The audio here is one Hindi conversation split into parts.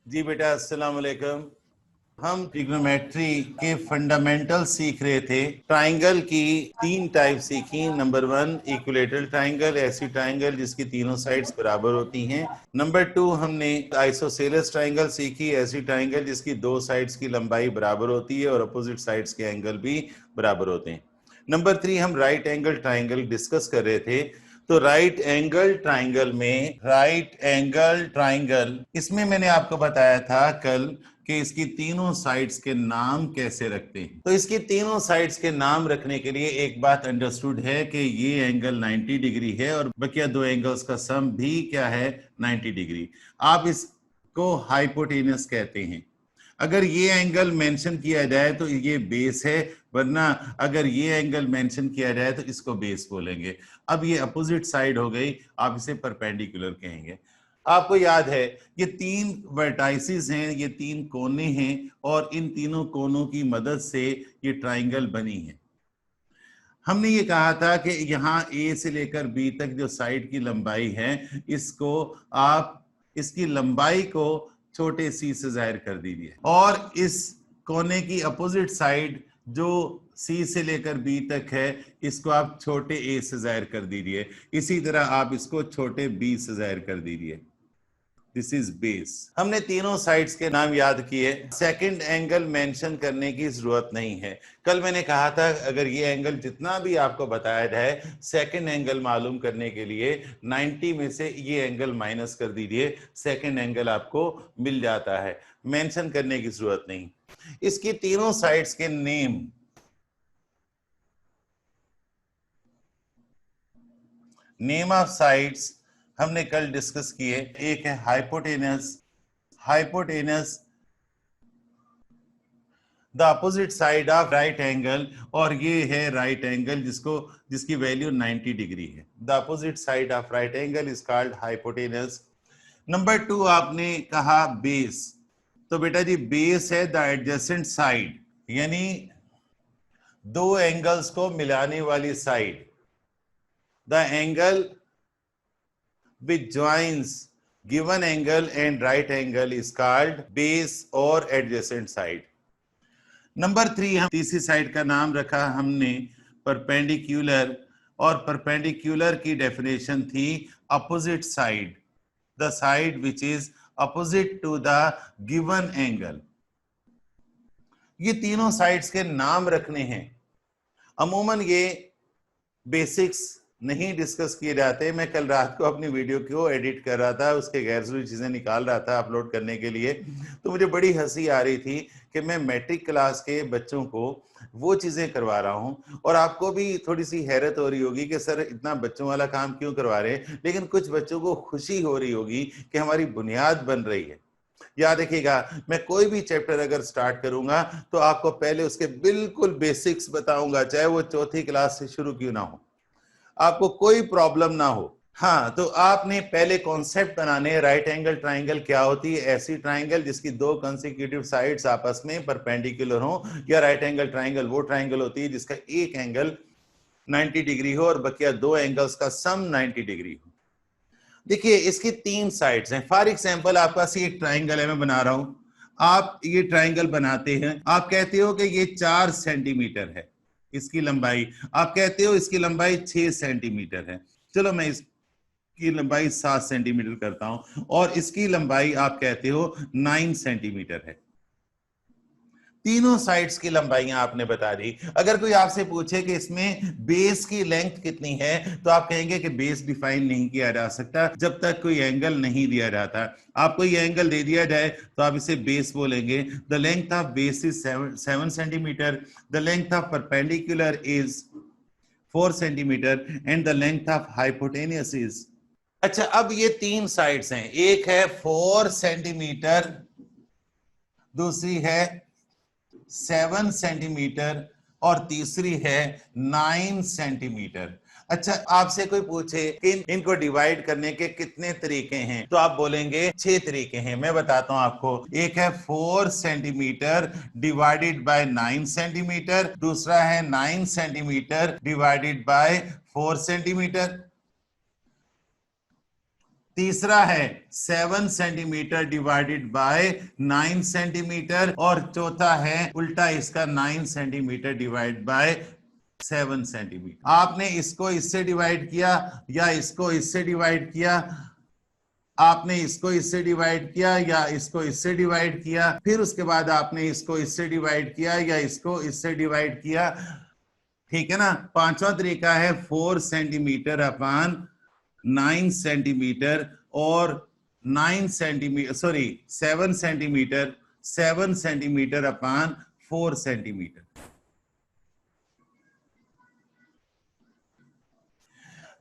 जी बेटा, अस्सलाम वालेकुम। हम ट्रिग्नोमेट्री के फंडामेंटल सीख रहे थे। ट्राइंगल की तीन टाइप सीखी। नंबर 1 इक्विलेटरल ट्राइंगल, ऐसी ट्राइंगल जिसकी तीनों साइड्स बराबर होती हैं। नंबर 2 हमने आइसोसेलेस ट्राइंगल सीखी, ऐसी ट्राइंगल जिसकी दो साइड्स की लंबाई बराबर होती है और अपोजिट साइड्स के एंगल भी बराबर होते हैं। नंबर 3 हम राइट एंगल ट्राइंगल डिस्कस कर रहे थे। तो राइट एंगल ट्राइंगल इसमें मैंने आपको बताया था कल कि इसकी तीनों साइड्स के नाम कैसे रखते हैं। तो इसकी तीनों साइड्स के नाम रखने के लिए एक बात अंडरस्टूड है कि ये एंगल 90 डिग्री है और बकिया दो एंगल्स का सम भी क्या है, 90 डिग्री। आप इसको हाइपोटेनस कहते हैं। अगर ये एंगल मेंशन किया जाए तो ये बेस है, वरना अगर ये एंगल मेंशन किया जाए तो इसको बेस बोलेंगे। अब ये अपोजिट साइड हो गई, आप इसे परपेंडिकुलर कहेंगे। आपको याद है ये तीन वर्टाइसिस हैं, ये तीन कोने हैं और इन तीनों कोनों की मदद से ये ट्राइंगल बनी है। हमने ये कहा था कि यहाँ ए से लेकर बी तक जो साइड की लंबाई है, इसको आप इसकी लंबाई को छोटे सी से जाहिर कर दीजिए और इस कोने की अपोजिट साइड जो सी से लेकर बी तक है, इसको आप छोटे ए से जाहिर कर दीजिए। इसी तरह आप इसको छोटे बी से जाहिर कर दीजिए। This is base. हमने तीनों साइड्स के नाम याद किए। सेकंड एंगल मेंशन करने की जरूरत नहीं है। कल मैंने कहा था अगर ये एंगल जितना भी आपको बताया जाए, सेकंड एंगल मालूम करने के लिए 90 में से ये एंगल माइनस कर दीजिए, सेकंड एंगल आपको मिल जाता है। मेंशन करने की जरूरत नहीं। इसकी तीनों साइड्स के नेम ऑफ साइड्स हमने कल डिस्कस किए। एक है hypotenuse the opposite side of right angle, और ये है राइट एंगल जिसकी वैल्यू 90 डिग्री है। The opposite side of right angle is called hypotenuse. Number 2 आपने कहा बेस। तो बेटा जी बेस है द एडजेसेंट साइड, यानी दो एंगल्स को मिलाने वाली side. The angle which joins given angle and right angle is called base or adjacent side. Number 3 हम तीसरी साइड का नाम रखा हमने परपेंडिकुलर, और परपेंडिकुलर की डेफिनेशन थी opposite side, the side which is opposite to the given angle. ये तीनों साइड्स के नाम रखने हैं। अमूमन ये बेसिक्स नहीं डिस्कस किए जाते। मैं कल रात को अपनी वीडियो को एडिट कर रहा था, उसके गैर जरूरी चीजें निकाल रहा था अपलोड करने के लिए, तो मुझे बड़ी हंसी आ रही थी कि मैं मैट्रिक क्लास के बच्चों को वो चीजें करवा रहा हूं और आपको भी थोड़ी सी हैरत हो रही होगी कि सर इतना बच्चों वाला काम क्यों करवा रहे हैं, लेकिन कुछ बच्चों को खुशी हो रही होगी कि हमारी बुनियाद बन रही है। याद रखिएगा, मैं कोई भी चैप्टर अगर स्टार्ट करूंगा तो आपको पहले उसके बिल्कुल बेसिक्स बताऊंगा, चाहे वो चौथी क्लास से शुरू क्यों ना हो, आपको कोई प्रॉब्लम ना हो। हाँ, तो आपने पहले कॉन्सेप्ट बनाने, राइट एंगल ट्राइंगल क्या होती है, ऐसी ट्राइंगल जिसकी दो कंसेक्यूटिव साइड्स आपस में परपेंडिकुलर हो, या राइट एंगल ट्राइंगल वो ट्राइंगल होती है जिसका एक एंगल 90 डिग्री हो और बकिया दो एंगल्स का सम 90 डिग्री हो। देखिए इसकी तीन साइड्स हैं। फॉर एग्जांपल आपका सी एक ट्राइंगल है, मैं बना रहा हूं। आप ये ट्राइंगल बनाते हैं, आप कहते हो कि ये 4 सेंटीमीटर है इसकी लंबाई, आप कहते हो इसकी लंबाई 6 सेंटीमीटर है। चलो मैं इसकी लंबाई 7 सेंटीमीटर करता हूं और इसकी लंबाई आप कहते हो 9 सेंटीमीटर है। तीनों साइड्स की लंबाइयां आपने बता दी। अगर कोई आपसे पूछे कि इसमें बेस की लेंथ कितनी है, तो आप कहेंगे कि बेस डिफाइन नहीं किया जा सकता जब तक कोई एंगल नहीं दिया जाता। आपको ये एंगल दे दिया जाए तो आप इसे बेस बोलेंगे। The length of base is 7 centimetre, the length of perpendicular is 4 centimetre and the length of hypotenuse is. अच्छा, अब ये तीन साइड्स हैं, एक है 4 सेंटीमीटर, दूसरी है 7 सेंटीमीटर और तीसरी है 9 सेंटीमीटर। अच्छा, आपसे कोई पूछे कि इनको डिवाइड करने के कितने तरीके हैं, तो आप बोलेंगे 6 तरीके हैं। मैं बताता हूं आपको। एक है 4 सेंटीमीटर डिवाइडेड बाय 9 सेंटीमीटर, दूसरा है 9 सेंटीमीटर डिवाइडेड बाय 4 सेंटीमीटर, तीसरा है 7 सेंटीमीटर डिवाइडेड बाय 9 सेंटीमीटर, और चौथा है उल्टा इसका 9 सेंटीमीटर डिवाइड बाय 7 सेंटीमीटर। आपने इसको इससे डिवाइड किया या इसको इससे डिवाइड किया, आपने इसको इससे डिवाइड किया या इसको इससे डिवाइड किया, फिर उसके बाद आपने इसको इससे डिवाइड किया या इसको इससे डिवाइड किया, ठीक है ना। पांचवा तरीका है 4 सेंटीमीटर अपान 9 सेंटीमीटर, और 9 सेंटीमीटर 7 सेंटीमीटर अपान 4 सेंटीमीटर।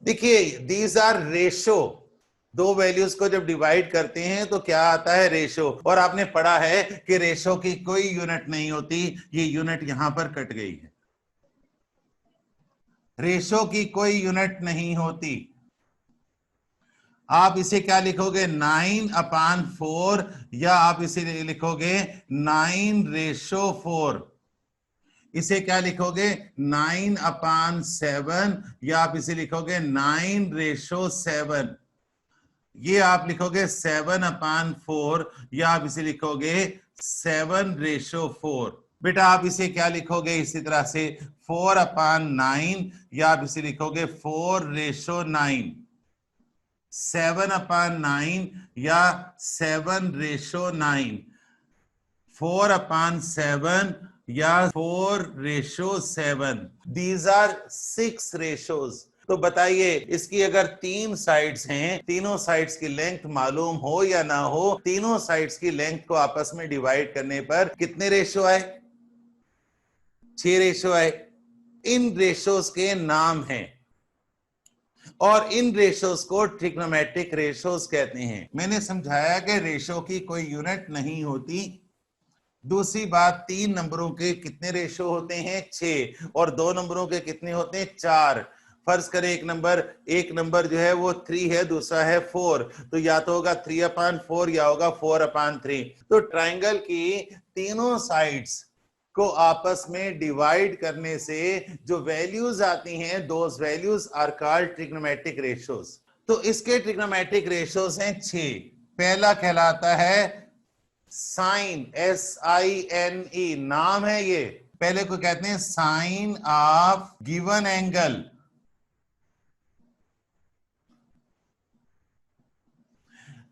देखिए दीज आर रेशो, दो वैल्यूज को जब डिवाइड करते हैं तो क्या आता है, रेशो। और आपने पढ़ा है कि रेशो की कोई यूनिट नहीं होती, ये यूनिट यहां पर कट गई है, रेशो की कोई यूनिट नहीं होती। आप इसे क्या लिखोगे, 9/4, या आप इसे लिखोगे 9/4, इसे क्या लिखोगे 9/7, या आप इसे लिखोगे 9/7, ये आप लिखोगे 7/4, या आप इसे लिखोगे 7/4। बेटा आप इसे क्या लिखोगे इसी तरह से 4/9, या आप इसे लिखोगे 4/9, 7/9 या 7/9, 4/7 या 4/7। These are 6 ratios। तो बताइए इसकी अगर 3 साइड्स हैं, तीनों साइड्स की लेंथ मालूम हो या ना हो, तीनों साइड्स की लेंथ को आपस में डिवाइड करने पर कितने रेशो आए, 6 रेशो आए। इन रेशोस के नाम हैं, और इन रेशोस को ट्रिग्नोमेट्रिक रेशोस कहते हैं। मैंने समझाया कि रेशो की कोई यूनिट नहीं होती। दूसरी बात, 3 नंबरों के कितने रेशो होते हैं, 6, और 2 नंबरों के कितने होते हैं, 4। फर्ज करें एक नंबर जो है वो 3 है, दूसरा है 4, तो या तो होगा 3/4 या होगा 4/3। तो ट्राइंगल की तीनों साइड्स को आपस में डिवाइड करने से जो वैल्यूज आती हैं, those values are called trigonometric ratios. तो इसके ट्रिग्नोमेट्रिक रेशियोज हैं 6। पहला कहलाता है साइन, SINE नाम है ये, पहले को कहते हैं साइन ऑफ गिवन एंगल।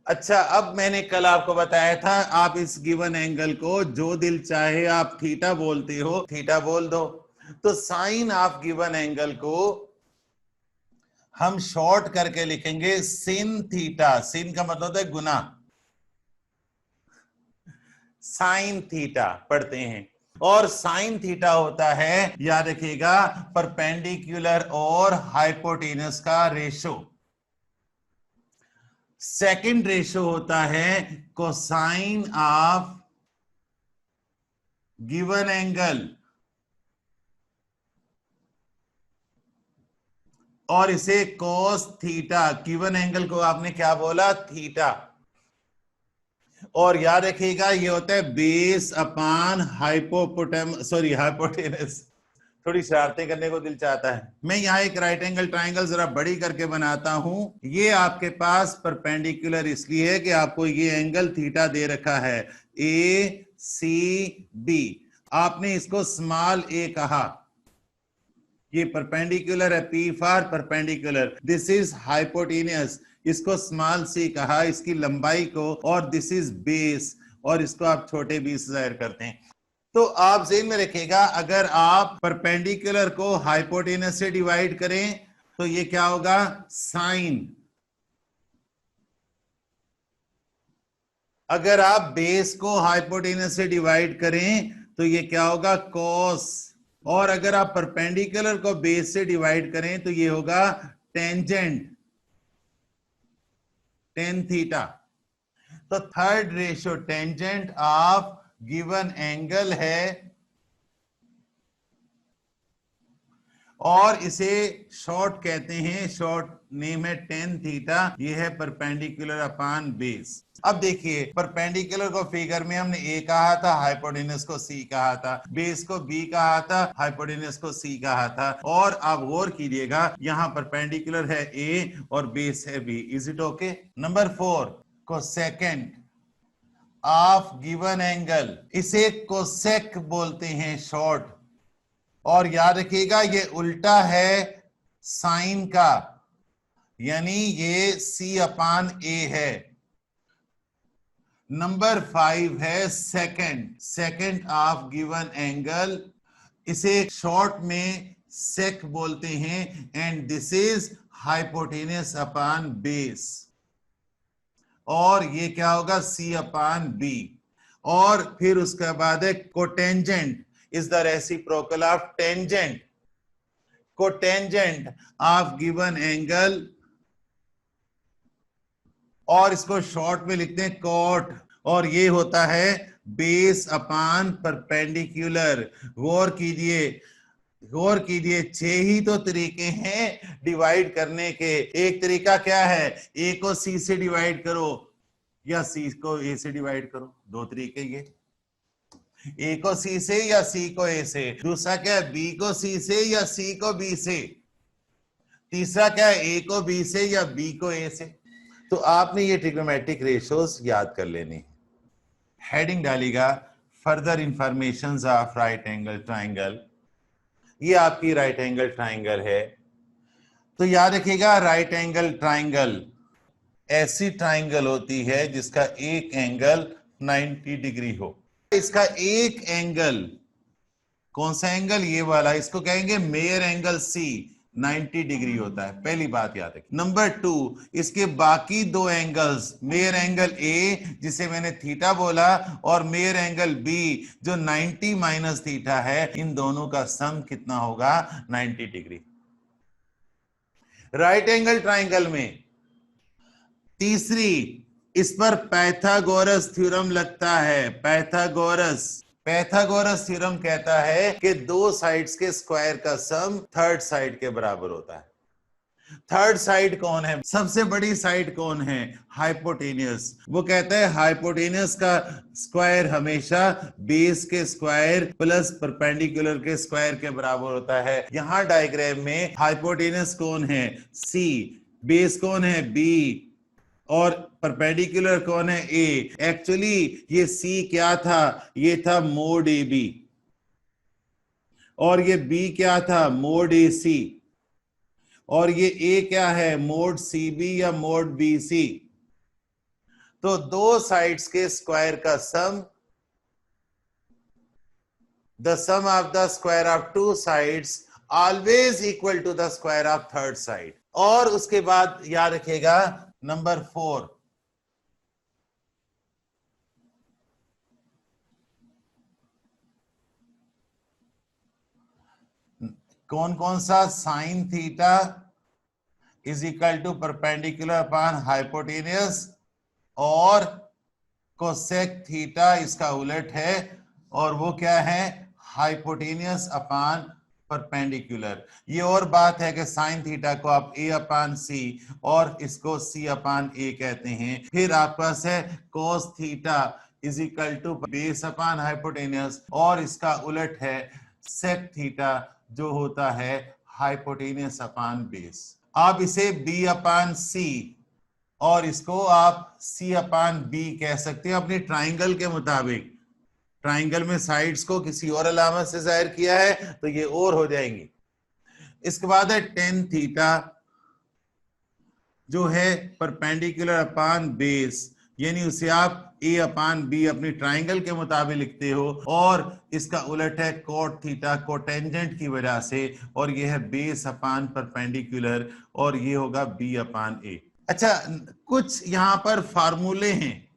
अच्छा, अब मैंने कल आपको बताया था आप इस गिवन एंगल को जो दिल चाहे आप थीटा बोलते हो, थीटा बोल दो। तो साइन ऑफ गिवन एंगल को हम शॉर्ट करके लिखेंगे सिन थीटा। सिन का मतलब होता है गुना, साइन थीटा पढ़ते हैं। और साइन थीटा होता है, याद रखिएगा, परपेंडिकुलर और हाइपोटेनस का रेशो। सेकंड रेशो होता है कोसाइन ऑफ गिवन एंगल, और इसे कोस थीटा। गिवन एंगल को आपने क्या बोला, थीटा। और याद रखिएगा ये होता है बेस अपान हाइपोटेनस। थोड़ी शरारतें करने को दिल चाहता है। मैं यहाँ एक राइट एंगल ट्राइंगल जरा बड़ी करके बनाता हूं। ये आपके पास परपेंडिकुलर इसलिए है कि आपको ये एंगल थीटा दे रखा है, ACB। आपने इसको स्मॉल a कहा, ये परपेंडिकुलर है, P for perpendicular. This is hypotenuse, इसको स्मॉल c कहा, इसकी लंबाई को, और दिस इज बेस, और इसको आप छोटे b से जाहिर करते हैं। तो आप ज़हन में रखिएगा, अगर आप परपेंडिकुलर को हाइपोटेनस से डिवाइड करें तो ये क्या होगा, साइन। अगर आप बेस को हाइपोटेनस से डिवाइड करें तो ये क्या होगा, कॉस। और अगर आप परपेंडिकुलर को बेस से डिवाइड करें तो ये होगा टेंजेंट, टेन थीटा। तो third ratio tangent of given angle है, और इसे शॉर्ट कहते हैं, शॉर्ट नेम है टेन थीटा, ये है परपेंडिकुलर अपॉन बेस। अब देखिए परपेंडिकुलर को फिगर में हमने ए कहा था, हाइपोटेनस को सी कहा था, बेस को बी कहा था, हाइपोटेनस को सी कहा था। और आप गौर कीजिएगा यहाँ परपेंडिकुलर है ए और बेस है B. Is it okay? Number 4, cosecant of given angle, इसे कोसेक बोलते हैं शॉर्ट। और याद रखिएगा ये उल्टा है साइन का, यानी ये सी अपान ए है। नंबर 5 है सेकेंड ऑफ गिवन एंगल, इसे शॉर्ट में सेक बोलते हैं। And this is hypotenuse upon base, और ये क्या होगा? सी अपान बी। और फिर उसके बाद है cotangent is the reciprocal of tangent, cotangent of given angle, और इसको शॉर्ट में लिखते हैं कोट, और ये होता है बेस अपान परपेंडिकुलर। गौर कीजिए 6 ही तो तरीके हैं डिवाइड करने के। एक तरीका क्या है? ए को सी से डिवाइड करो या सी को ए से डिवाइड करो, 2 तरीके ये, ए को सी से या सी को ए से। दूसरा क्या है? बी को सी से या सी को बी से। तीसरा क्या है? ए को बी से या बी को ए से। तो आपने ये ट्रिग्नोमेट्रिक रेशियोज याद कर लेनी है। हेडिंग डालिएगा further informations of right angle triangle. ये आपकी राइट एंगल ट्राइंगल है। तो याद रखिएगा राइट एंगल ट्राइंगल ऐसी ट्राइंगल होती है जिसका एक एंगल 90 डिग्री हो। इसका एक एंगल, कौन सा एंगल? ये वाला, इसको कहेंगे मेयर एंगल सी, 90 डिग्री होता है। पहली बात याद रखिए। नंबर 2, इसके बाकी 2 एंगल्स, मेयर एंगल ए जिसे मैंने थीटा बोला, और मेयर एंगल बी जो 90 माइनस थीटा है, इन दोनों का सम कितना होगा? 90 डिग्री। राइट एंगल ट्राइंगल में तीसरी, इस पर पाइथागोरस थ्योरम लगता है। पाइथागोरस थ्योरम कहता है कि 2 साइड्स के स्क्वायर का सम थर्ड साइड के बराबर होता है। थर्ड साइड कौन है? सबसे बड़ी साइड कौन है? हाइपोटेनियस। वो कहता है हाइपोटेनियस का स्क्वायर हमेशा बेस के स्क्वायर प्लस परपेंडिकुलर के स्क्वायर के बराबर होता है। यहां डायग्राम में हाइपोटेनियस कौन है? सी, बेस कौन है? बी, और परपेंडिकुलर कौन है? ए। एक्चुअली ये सी क्या था? ये था मोड ए बी, और ये बी क्या था? मोड ए सी, और ये ए क्या है? मोड सी बी या मोड बी सी। तो 2 साइड्स के स्क्वायर का sum, the sum of the square of 2 sides always equal to the square of third side. और उसके बाद याद रखिएगा नंबर 4, कौन कौन सा? Sine theta is equal to perpendicular upon hypotenuse, और कोसेक थीटा इसका उलट है, और वो क्या है? Hypotenuse upon perpendicular. ये और बात है कि साइन थीटा को आप ए अपान सी और इसको सी अपान ए कहते हैं। फिर आपके पास है cos theta is equal to base upon hypotenuse, और इसका उलट है सेक थीटा जो होता है हाइपोटेनियस अपान बेस। आप इसे बी अपान सी और इसको आप सी अपान बी कह सकते हैं अपनी ट्राइंगल के मुताबिक। ट्राइंगल में साइड्स को किसी और अलामत से जाहिर किया है तो ये और हो जाएंगी। इसके बाद है टेन थीटा जो है परपेंडिकुलर अपान बेस, यानी उसे आप ए अपान बी अपनी ट्राइंगल के मुताबिक लिखते हो, और इसका उलट है कोट थीटा कोटेंजेंट की वजह से, और ये है बेस अपान परपेंडिकुलर, और ये होगा बी अपान ए। अच्छा, कुछ यहां पर फार्मूले हैं,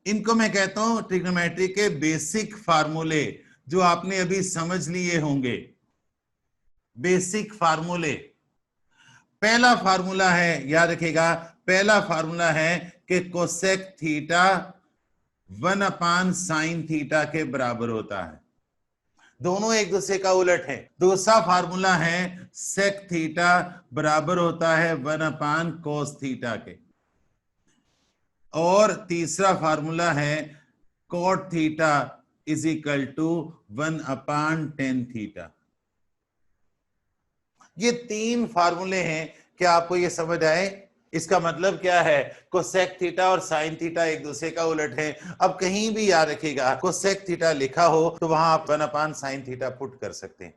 इनको मैं कहता हूं ट्रिग्नोमेट्री के बेसिक फार्मूले, जो आपने अभी समझ लिए होंगे। बेसिक फार्मूले, पहला फार्मूला है, याद रखिएगा, पहला फार्मूला है कि कोसेक थीटा 1 अपान साइन थीटा के बराबर होता है। दोनों एक दूसरे का उलट है। दूसरा फार्मूला है सेक थीटा बराबर होता है 1 cos थीटा के, और तीसरा फार्मूला है cot theta is equal to 1/tan theta. ये 3 फार्मूले हैं। क्या आपको ये समझ आए? इसका मतलब क्या है? कोसेक थीटा और साइन थीटा एक दूसरे का उलट है। अब कहीं भी याद रखिएगा कोसेक थीटा लिखा हो तो वहां आप 1/sin थीटा पुट कर सकते हैं।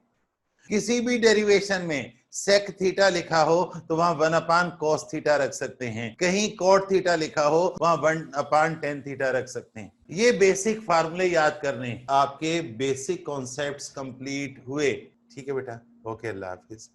किसी भी डेरिवेशन में सेक थीटा लिखा हो तो वहां 1/cos थीटा रख सकते हैं। कहीं cot थीटा लिखा हो वहां 1/tan थीटा रख सकते हैं। ये बेसिक फार्मूले याद करने, आपके बेसिक कॉन्सेप्ट्स कंप्लीट हुए। ठीक है बेटा, ओके, अल्लाह हाफिज।